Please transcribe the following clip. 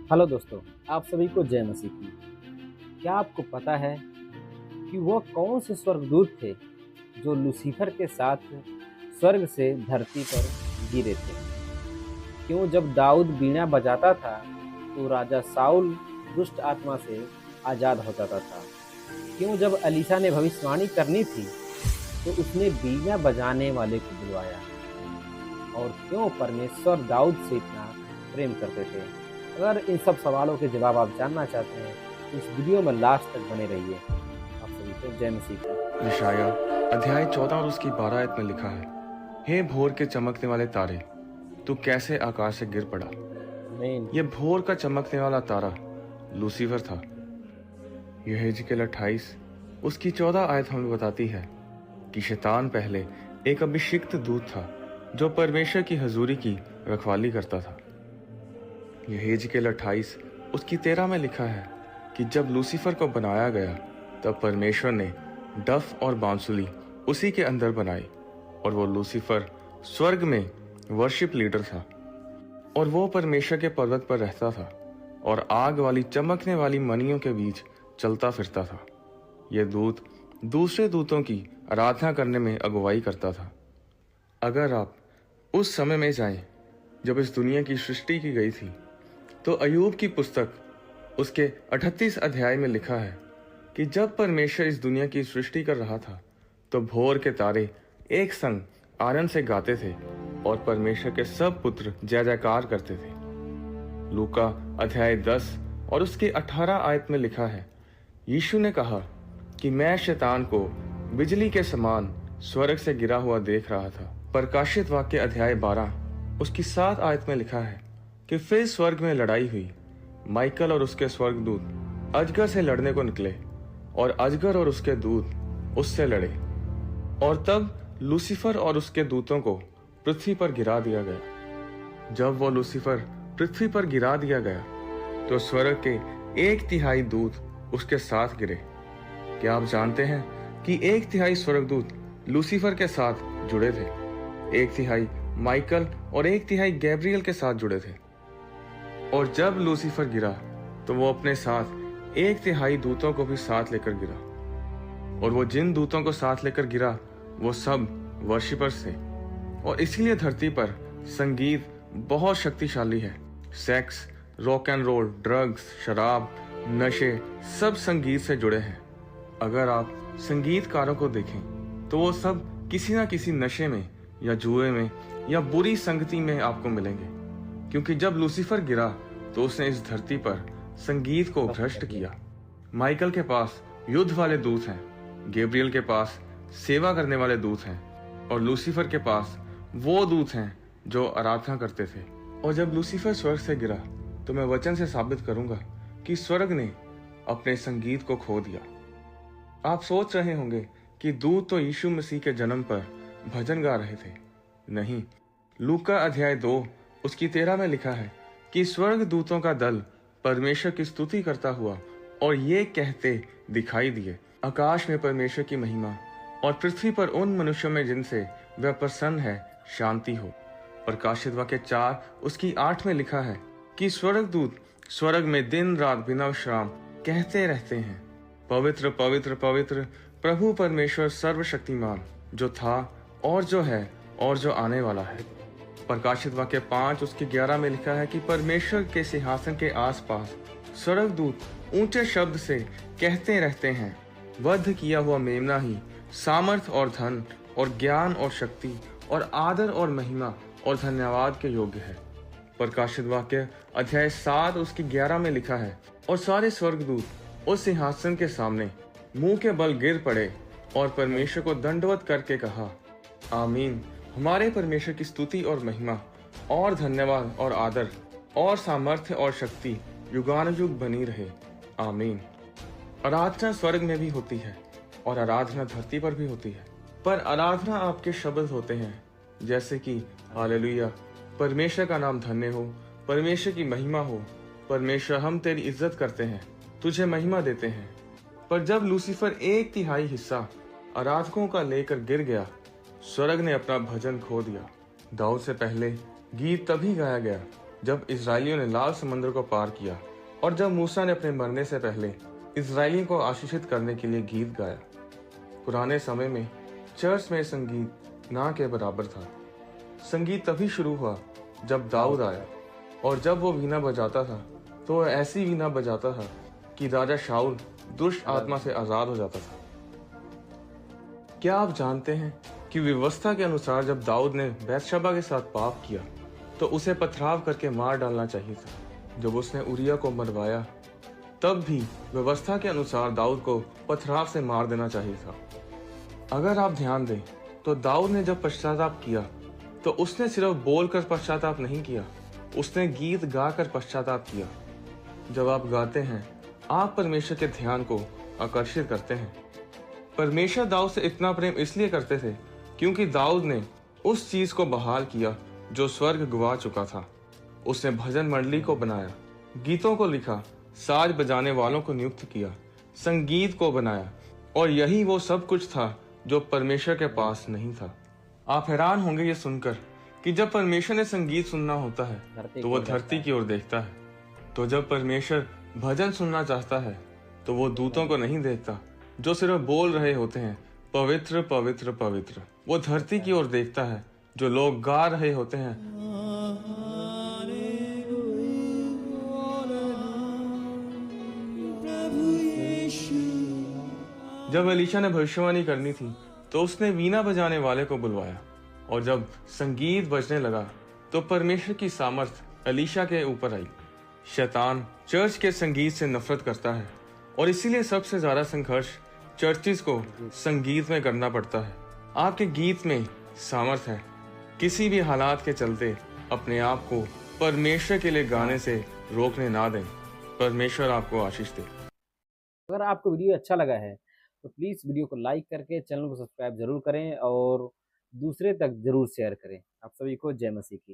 Hello दोस्तों, आप सभी को जय मसीह की। क्या आपको पता है कि वो कौन से स्वर्गदूत थे जो लूसीफर के साथ स्वर्ग से धरती पर गिरे थे? क्यों जब दाऊद बीड़ा बजाता था तो राजा साउल दुष्ट आत्मा से आज़ाद हो जाता था? क्यों जब अलीशा ने भविष्यवाणी करनी थी तो उसने बीड़ा बजाने वाले को बुलवाया? और क्यों परमेश्वर दाऊद से इतना प्रेम करते थे? अगर इन सब सवालों के जवाब आप जानना चाहते हैं तो इस वीडियो में लास्ट तक बने रहिए। आप सभी को जय मसीह की। यशाया अध्याय 14 और उसकी 12 आयत में लिखा है, हे भोर के चमकने वाले तारे, तू कैसे आकाश से गिर पड़ा। आमीन। यह भोर का चमकने वाला तारा लूसीफर था। यह हिजकेल 28 उसकी 14 आयत हमें बताती है कि शैतान पहले एक अभिषिक्त दूत था जो परमेश्वर की हजूरी की रखवाली करता था। यह हिजकेल 28 उसकी 13 में लिखा है कि जब लूसीफर को बनाया गया तब परमेश्वर ने डफ और बांसुली उसी के अंदर बनाई, और वो लूसीफर स्वर्ग में वर्शिप लीडर था, और वो परमेश्वर के पर्वत पर रहता था और आग वाली चमकने वाली मणियों के बीच चलता फिरता था। यह दूत दूसरे दूतों की आराधना करने में अगुवाई करता था। अगर आप उस समय में जाएं जब इस दुनिया की सृष्टि की गई थी, तो अयूब की पुस्तक उसके 38 अध्याय में लिखा है कि जब परमेश्वर इस दुनिया की सृष्टि कर रहा था तो भोर के तारे एक संग आनंद से गाते थे और परमेश्वर के सब पुत्र जय जयकार करते थे। लूका अध्याय 10 और उसकी 18 आयत में लिखा है, यीशु ने कहा कि मैं शैतान को बिजली के समान स्वर्ग से गिरा हुआ देख रहा था। प्रकाशित वाक्य अध्याय 12 उसकी 7 आयत में लिखा है कि फिर स्वर्ग में लड़ाई हुई। माइकल और उसके स्वर्गदूत अजगर से लड़ने को निकले और अजगर और उसके दूत उससे लड़े, और तब लूसीफर और उसके दूतों को पृथ्वी पर गिरा दिया गया। जब वो लूसीफर पृथ्वी पर गिरा दिया गया तो स्वर्ग के 1/3 दूत उसके साथ गिरे। क्या आप जानते हैं कि 1/3 स्वर्गदूत लूसीफर के साथ जुड़े थे, 1/3 माइकल और 1/3 गैब्रियल के साथ जुड़े थे। और जब लूसीफर गिरा तो वो अपने साथ 1/3 दूतों को भी साथ लेकर गिरा, और वो जिन दूतों को साथ लेकर गिरा वो सब वर्शिपर्स थे। और इसीलिए धरती पर संगीत बहुत शक्तिशाली है। Sex, rock and roll, drugs, शराब, नशे सब संगीत से जुड़े हैं। अगर आप संगीतकारों को देखें तो वो सब किसी ना किसी नशे में या जुए में या बुरी संगति में आपको मिलेंगे, क्योंकि जब लूसीफर गिरा तो उसने इस धरती पर संगीत को भ्रष्ट किया। माइकल के पास युद्ध वाले दूत हैं, गैब्रियल के पास सेवा करने वाले दूत हैं, और लूसीफर के पास वो दूत हैं जो आराधना करते थे। और जब लूसीफर स्वर्ग से गिरा तो मैं वचन से साबित करूंगा कि स्वर्ग ने अपने संगीत को खो दिया। आप सोच रहे होंगे कि दूत तो यीशु मसीह के जन्म पर भजन गा रहे थे। नहीं, लूका अध्याय 2 उसकी 13 में लिखा है कि स्वर्ग दूतों का दल परमेश्वर की स्तुति करता हुआ और ये कहते दिखाई दिए, आकाश में परमेश्वर की महिमा और पृथ्वी पर उन मनुष्यों में जिनसे वह प्रसन्न है शांति हो। प्रकाशित वाक्य 4 उसकी 8 में लिखा है कि स्वर्गदूत स्वर्ग में दिन रात बिना विश्राम कहते रहते हैं, पवित्र पवित्र पवित्र प्रभु परमेश्वर सर्वशक्तिमान, जो था और जो है और जो आने वाला है। प्रकाशित वाक्य 5 उसकी 11 में लिखा है कि परमेश्वर के सिंहासन के आसपास स्वर्गदूत ऊंचे शब्द से कहते रहते हैं, वध किया हुआ मेमना ही सामर्थ और धन और ज्ञान और शक्ति और आदर और महिमा और धन्यवाद के योग्य है। प्रकाशित वाक्य अध्याय 7 उसकी 11 में लिखा है, और सारे स्वर्गदूत उस सिंहासन के सामने मुंह के बल गिर पड़े और परमेश्वर को दंडवत करके कहा, आमीन। हमारे परमेश्वर की स्तुति और महिमा और धन्यवाद और आदर और सामर्थ्य और शक्ति युगानुयुग बनी रहे, आमीन। आराधना स्वर्ग में भी होती है और आराधना धरती पर भी होती है, पर आराधना आपके शब्द होते हैं, जैसे कि हालेलुया, परमेश्वर का नाम धन्य हो, परमेश्वर की महिमा हो, परमेश्वर हम तेरी इज्जत करते हैं, तुझे महिमा देते हैं। पर जब लूसीफर 1/3 हिस्सा आराधकों का लेकर गिर गया, स्वर्ग ने अपना भजन खो दिया। दाऊद से पहले गीत तभी गाया गया जब इजरायलियों ने लाल समुद्र को पार किया और जब मूसा ने अपने मरने से पहले इजरायलियों को आशीषित करने के लिए गीत गाया। पुराने समय में चर्च में संगीत ना के बराबर था। संगीत तभी शुरू हुआ जब दाऊद आया, और जब वो वीणा बजाता था तो वह ऐसी वीणा बजाता था कि राजा शाऊल दुष्ट आत्मा से आजाद हो जाता था। क्या आप जानते हैं कि व्यवस्था के अनुसार जब दाऊद ने बैतशबा के साथ पाप किया तो उसे पथराव करके मार डालना चाहिए था। जब उसने उरिया को मरवाया तब भी व्यवस्था के अनुसार दाऊद को पथराव से मार देना चाहिए था। अगर आप ध्यान दें तो दाऊद ने जब पश्चाताप किया तो उसने सिर्फ बोलकर पश्चाताप नहीं किया, उसने गीत गाकर पश्चाताप किया। जब आप गाते हैं आप परमेश्वर के ध्यान को आकर्षित करते हैं। परमेश्वर दाऊद से इतना प्रेम इसलिए करते थे क्योंकि दाऊद ने उस चीज को बहाल किया जो स्वर्ग गवा चुका था। उसने भजन मंडली को बनाया, गीतों को लिखा, साज बजाने वालों को नियुक्त किया, संगीत को बनाया, और यही वो सब कुछ था जो परमेश्वर के पास नहीं था। आप हैरान होंगे ये सुनकर कि जब परमेश्वर ने संगीत सुनना होता है तो वो धरती की ओर देखता है। तो जब परमेश्वर भजन सुनना चाहता है तो वो दूतों को नहीं देखता जो सिर्फ बोल रहे होते हैं पवित्र पवित्र पवित्र। वो धरती की ओर देखता है जो लोग गा रहे होते हैं। जब एलीशा ने भविष्यवाणी करनी थी तो उसने वीणा बजाने वाले को बुलवाया, और जब संगीत बजने लगा तो परमेश्वर की सामर्थ एलीशा के ऊपर आई। शैतान चर्च के संगीत से नफरत करता है और इसीलिए सबसे ज्यादा संघर्ष चर्चिस को संगीत में करना पड़ता है। आपके गीत में सामर्थ है। किसी भी हालात के चलते अपने आप को परमेश्वर के लिए गाने से रोकने ना दें। परमेश्वर आपको आशीष दे। अगर आपको वीडियो अच्छा लगा है तो प्लीज़ वीडियो को लाइक करके चैनल को सब्सक्राइब जरूर करें और दूसरे तक जरूर शेयर करें। आप सभी को जय मसीह की।